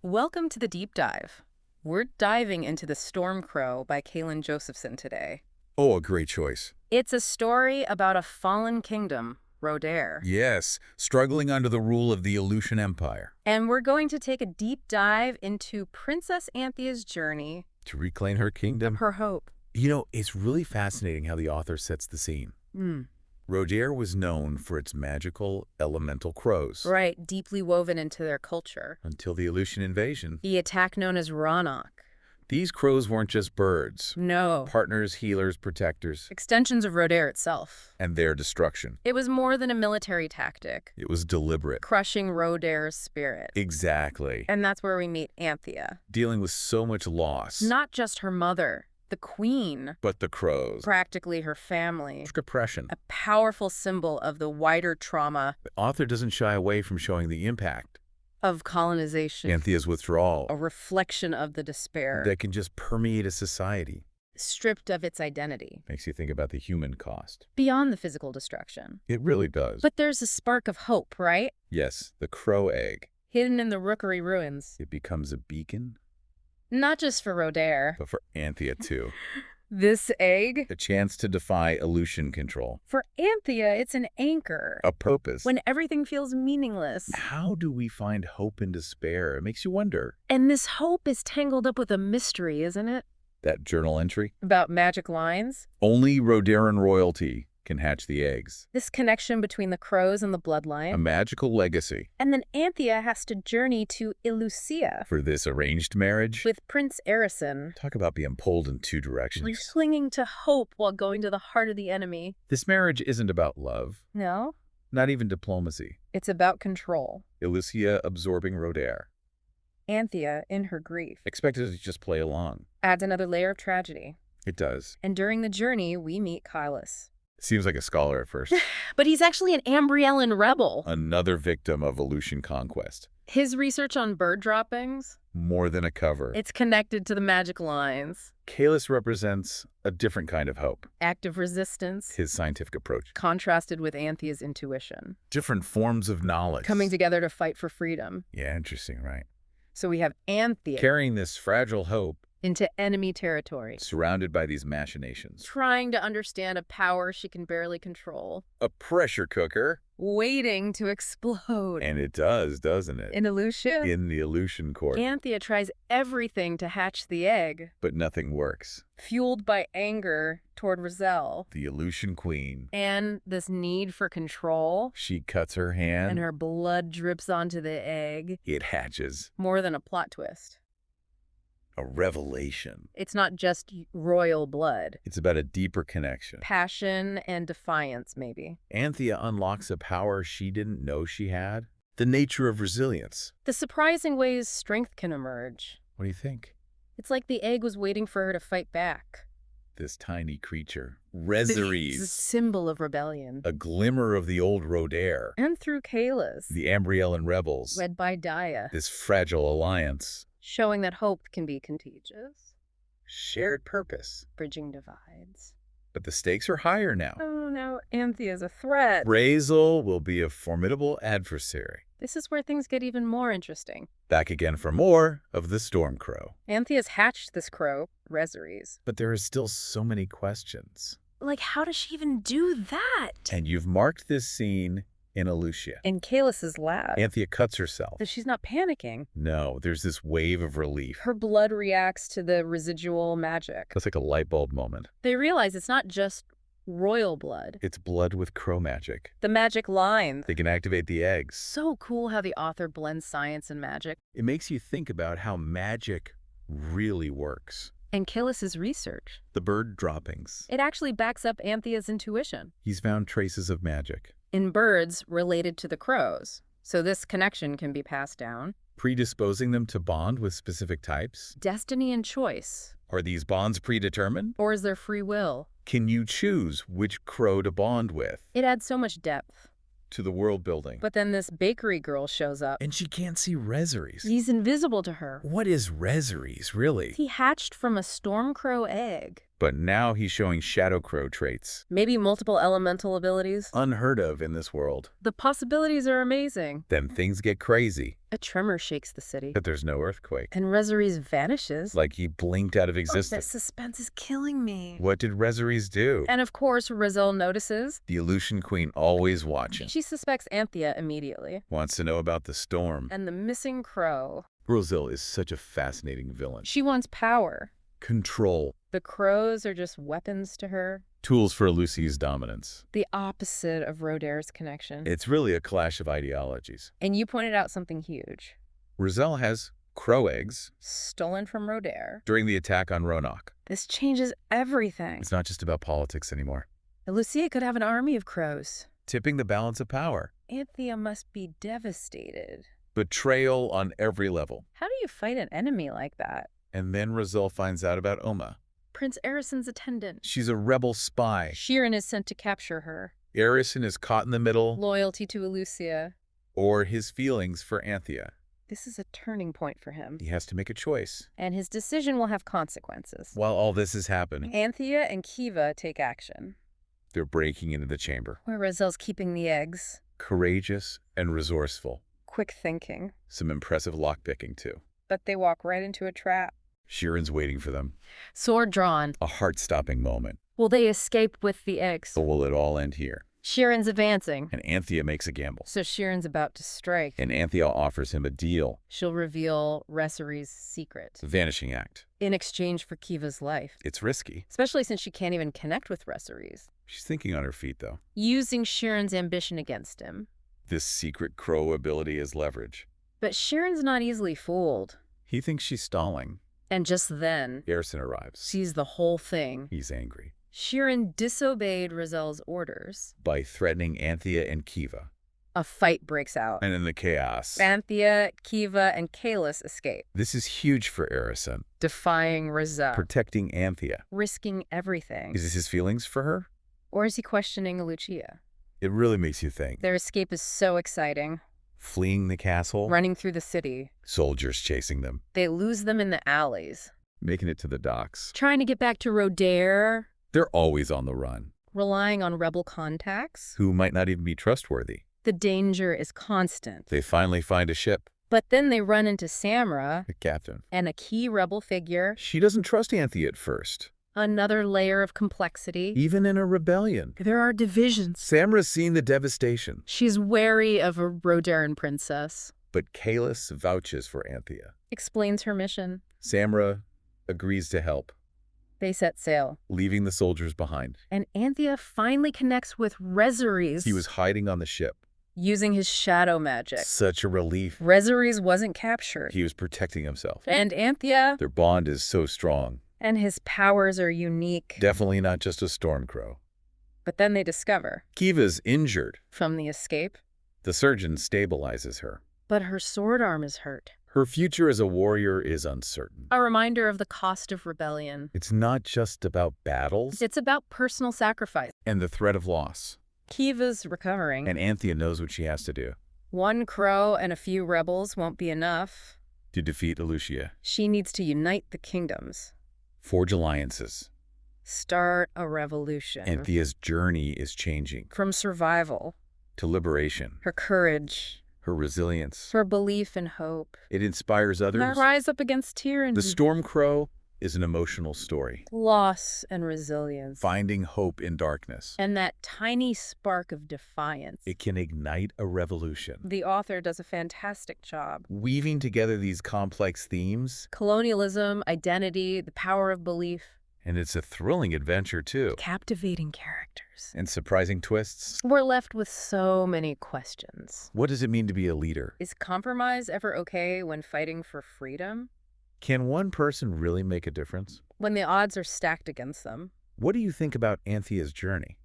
Welcome to the deep dive. We're diving into The Storm Crow by Kalyn Josephson today. Oh, a great choice. It's a story about a fallen kingdom, Rodair. Yes, struggling under the rule of the Aleutian Empire. And we're going to take a deep dive into Princess Anthea's journey, To reclaim her kingdom. her hope. It's really fascinating how the author sets the scene. Rodair was known for its magical, elemental crows. Right, deeply woven into their culture. Until the Aleutian invasion. The attack known as Rannoch. These crows weren't just birds. No. Partners, healers, protectors. Extensions of Rodair itself. And their destruction. It was more than a military tactic, It was deliberate. crushing Rodair's spirit. Exactly. And that's where we meet Anthea. Dealing with so much loss. Not just her mother, the queen, But the crows. practically her family. Oppression. A powerful symbol of the wider trauma The author doesn't shy away from showing the impact. of colonization. Anthea's withdrawal. A reflection of the despair, That can just permeate a society. stripped of its identity, Makes you think about the human cost. beyond the physical destruction. It really does. But there's a spark of hope, right? Yes, the crow egg. Hidden in the rookery ruins. It becomes a beacon, Not just for Rodair. but for Anthea too. This egg? A chance to defy Aleutian control. For Anthea, it's an anchor. A purpose. When everything feels meaningless. How do we find hope in despair? It makes you wonder. And this hope is tangled up with a mystery, isn't it? That journal entry? About magic lines. Only Rodairan royalty can hatch the eggs. This connection between the crows and the bloodline. A magical legacy. And then Anthea has to journey to Eleusia For this arranged marriage? with Prince Arison, Talk about being pulled in two directions. clinging to hope while going to the heart of the enemy. This marriage isn't about love, No, not even diplomacy. it's about control. Eleusia absorbing Rodair. Anthea, in her grief, Expected to just play along. adds another layer of tragedy. It does. And during the journey, we meet Kylus. Seems like a scholar at first. But he's actually an Ambriellan rebel. Another victim of Aleutian conquest. His research on bird droppings, More than a cover. it's connected to the magic lines. Kalyn represents a different kind of hope. Active resistance, His scientific approach. contrasted with Anthea's intuition. Different forms of knowledge. Coming together to fight for freedom. Yeah, interesting, right? So we have Anthea Carrying this fragile hope, into enemy territory, surrounded by these machinations. trying to understand a power she can barely control, A pressure cooker. waiting to explode. And it does, doesn't it? In Eleusia, In the Aleutian court. Anthea tries everything to hatch the egg, But nothing works. fueled by anger toward Roselle. The Aleutian queen. And this need for control, She cuts her hand. and her blood drips onto the egg. It hatches. More than a plot twist. A revelation. It's not just royal blood. It's about a deeper connection. Passion and defiance, maybe. Anthea unlocks a power she didn't know she had. The nature of resilience. The surprising ways strength can emerge. What do you think? It's like the egg was waiting for her to fight back. This tiny creature. It's a Reseries. symbol of rebellion. A glimmer of the old Rodair. And through Kalus, The Ambriellan rebels. led by Dia, This fragile alliance. showing that hope can be contagious, Shared purpose. bridging divides. But the stakes are higher now. Oh, now Anthea's a threat. Brazel will be a formidable adversary. This is where things get even more interesting. Back again for more of the Storm Crow. Anthea's hatched this crow, Reseries. But there are still so many questions. Like, how does she even do that? And you've marked this scene in Aleutian. In Kalus's lab. Anthea cuts herself. But she's not panicking. No, there's this wave of relief. Her blood reacts to the residual magic. It's like a light bulb moment. They realize it's not just royal blood. It's blood with crow magic. The magic lines. They can activate the eggs. So cool how the author blends science and magic. It makes you think about how magic really works. And Kalus's research. The bird droppings. It actually backs up Anthea's intuition. He's found traces of magic. In birds related to the crows. So this connection can be passed down. Predisposing them to bond with specific types. Destiny and choice. Are these bonds predetermined? Or is there free will? Can you choose which crow to bond with? It adds so much depth. To the world building. But then this bakery girl shows up. And she can't see Reseries. He's invisible to her. What is Reseries, really? He hatched from a storm crow egg. But now he's showing Shadow Crow traits. Maybe multiple elemental abilities. Unheard of in this world. The possibilities are amazing. Then things get crazy. A tremor shakes the city. But there's no earthquake. And Rezaries vanishes. Like he blinked out of That existence. suspense is killing me. What did Rezaries do? And of course, Rizal notices. The Aleutian Queen always watching. She suspects Anthea immediately. Wants to know about the storm. And the missing crow. Rizal is such a fascinating villain. She wants power. Control. The crows are just weapons to her. Tools for Lucy's dominance. The opposite of Roder's connection. It's really a clash of ideologies. And you pointed out something huge. Rizal has crow eggs. Stolen from Roder. During the attack on Roanoke. This changes everything. It's not just about politics anymore. Lucia could have an army of crows. Tipping the balance of power. Anthea must be devastated. Betrayal on every level. How do you fight an enemy like that? And then Rizal finds out about Oma. Prince Arison's attendant. She's a rebel spy. Sheeran is sent to capture her. Arison is caught in the middle. Loyalty to Lucia. Or his feelings for Anthea. This is a turning point for him. He has to make a choice. And his decision will have consequences. While all this is happening, Anthea and Kiva take action. they're breaking into the chamber. Where Rizal's keeping the eggs. Courageous and resourceful. Quick thinking. Some impressive lockpicking, too. But they walk right into a trap. Sheeran's waiting for them. Sword drawn. A heart-stopping moment. Will they escape with the eggs? Or will it all end here? Sheeran's advancing. And Anthea makes a gamble. So Sheeran's about to strike. And Anthea offers him a deal. She'll reveal Rezaries' secret. The Vanishing Act. In exchange for Kiva's life. It's risky. Especially since she can't even connect with Rezaries. She's thinking on her feet, though. Using Sheeran's ambition against him. This secret crow ability is leverage. But Sheeran's not easily fooled. He thinks she's stalling. And just then, Arison arrives. sees the whole thing. He's angry. Sheeran disobeyed Rizal's orders. By threatening Anthea and Kiva. A fight breaks out. And in the chaos, Anthea, Kiva, and Kalys escape. this is huge for Arison. Defying Rizal. Protecting Anthea. Risking everything. Is this his feelings for her? Or is he questioning Lucia? It really makes you think. Their escape is so exciting. Fleeing the castle. Running through the city. Soldiers chasing them. They lose them in the alleys. Making it to the docks. Trying to get back to Roder. They're always on the run. Relying on rebel contacts. Who might not even be trustworthy. The danger is constant. They finally find a ship. But then they run into Samra. The captain. And a key rebel figure. She doesn't trust Anthea at first. Another layer of complexity. Even in a rebellion. There are divisions. Samra's seen the devastation. She's wary of a Roderan princess. But Kalys vouches for Anthea. Explains her mission. Samra agrees to help. They set sail. Leaving the soldiers behind. And Anthea finally connects with Rezaries. He was hiding on the ship. Using his shadow magic. Such a relief. Rezaries wasn't captured. He was protecting himself. And Anthea. Their bond is so strong. And his powers are unique. Definitely not just a stormcrow. But then they discover. Kiva's injured. From the escape. The surgeon stabilizes her. But her sword arm is hurt. Her future as a warrior is uncertain. A reminder of the cost of rebellion. It's not just about battles. It's about personal sacrifice. And the threat of loss. Kiva's recovering. And Anthea knows what she has to do. One crow and a few rebels won't be enough. To defeat Lucia. She needs to unite the kingdoms. Forge alliances. Start a revolution. Anthea's journey is changing. From survival. To liberation. Her courage. Her resilience. Her belief and hope. It inspires others. Her rise up against tyranny. The Stormcrow is an emotional story. Loss and resilience. Finding hope in darkness. And that tiny spark of defiance. It can ignite a revolution. The author does a fantastic job. Weaving together these complex themes. Colonialism, identity, the power of belief. And it's a thrilling adventure, too. Captivating characters. And surprising twists. We're left with so many questions. What does it mean to be a leader? Is compromise ever okay when fighting for freedom? Can one person really make a difference? When the odds are stacked against them? What do you think about Anthea's journey?